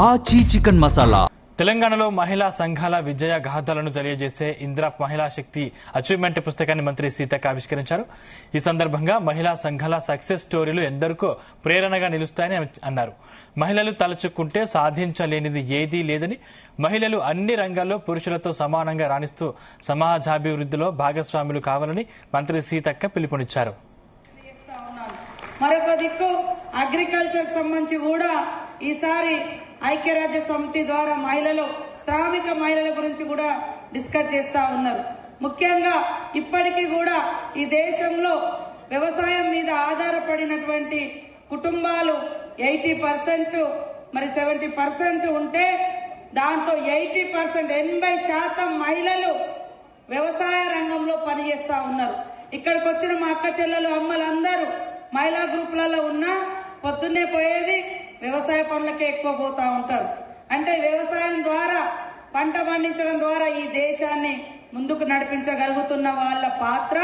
ఆచి చికెన్ మసాలా తెలంగాణలో మహిళా సంఘాల విజయ గాథలను తెలియజేసే ఇందిరా మహిళా శక్తి అచీవ్మెంట్ పుస్తకాన్ని మంత్రి సీతక్క ఆవిష్కరించారు. ఈ సందర్భంగా మహిళా సంఘాల సక్సెస్ స్టోరీలు ఎందరికో ప్రేరణగా నిలుస్తాయని అన్నారు. మహిళలు తలచుకుంటే సాధించలేనిది ఏదీ లేదని, మహిళలు అన్ని రంగాల్లో పురుషులతో సమానంగా రాణిస్తూ సమాజాభివృద్ధిలో భాగస్వాములు కావాలని మంత్రి సీతక్క పిలుపునిచ్చారు. మరొక దిక్కు అగ్రికల్చర్ సంబంధించి కూడా ఈసారి ఐక్యరాజ్య సమితి ద్వారా శ్రామిక మహిళల గురించి కూడా డిస్కస్ చేస్తా ఉన్నారు. ముఖ్యంగా ఇప్పటికీ కూడా ఈ దేశంలో వ్యవసాయం మీద ఆధారపడినటువంటి కుటుంబాలు 80%, మరి 70% ఉంటే దాంట్లో 80% 80% మహిళలు వ్యవసాయ రంగంలో పనిచేస్తా ఉన్నారు. ఇక్కడికి వచ్చిన మా అక్క చెల్లెలు అమ్మలందరూ మహిళా గ్రూపులలో ఉన్నా పొద్దున్నే పోయేది వ్యవసాయ పనులకే ఎక్కువ పోతా ఉంటారు. అంటే వ్యవసాయం ద్వారా, పంట పండించడం ద్వారా ఈ దేశాన్ని ముందుకు నడిపించగలుగుతున్న వాళ్ళ పాత్ర,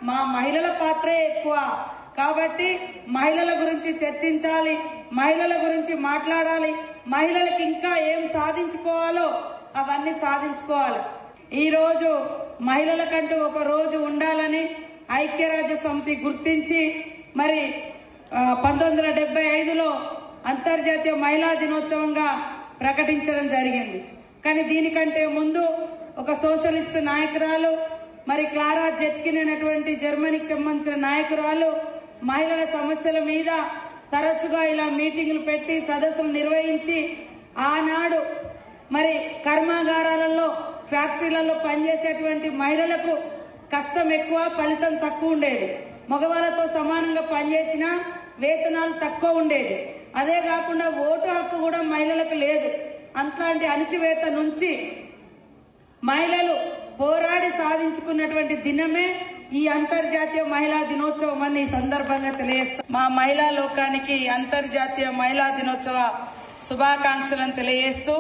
మా మహిళల పాత్రే ఎక్కువ. కాబట్టి మహిళల గురించి చర్చించాలి, మహిళల గురించి మాట్లాడాలి, మహిళలకు ఇంకా ఏం సాధించుకోవాలో అవన్నీ సాధించుకోవాలి. ఈ రోజు మహిళలకంటూ ఒక రోజు ఉండాలని ఐక్యరాజ్య సమితి గుర్తించి మరి 1975లో అంతర్జాతీయ మహిళా దినోత్సవంగా ప్రకటించడం జరిగింది. కానీ దీనికంటే ముందు ఒక సోషలిస్ట్ నాయకురాలు, మరి క్లారా జెట్కిన్ అనేటువంటి జర్మనీకి సంబంధించిన నాయకురాలు మహిళల సమస్యల మీద తరచుగా ఇలా మీటింగులు పెట్టి సదస్సులు నిర్వహించి, ఆనాడు మరి కర్మాగారాలలో, ఫ్యాక్టరీలలో పనిచేసేటువంటి మహిళలకు కష్టం ఎక్కువ, ఫలితం తక్కువ ఉండేది. మగవాళ్ళతో సమానంగా పనిచేసిన వేతనాలు తక్కువ ఉండేది. అదే కాకుండా ఓటు హక్కు కూడా మహిళలకు లేదు. అట్లాంటి అణిచివేత నుంచి మహిళలు పోరాడి సాధించుకున్నటువంటి దినమే ఈ అంతర్జాతీయ మహిళా దినోత్సవం అని ఈ సందర్భంగా తెలియజేస్తాం. మా మహిళా లోకానికి అంతర్జాతీయ మహిళా దినోత్సవ శుభాకాంక్షలను తెలియజేస్తూ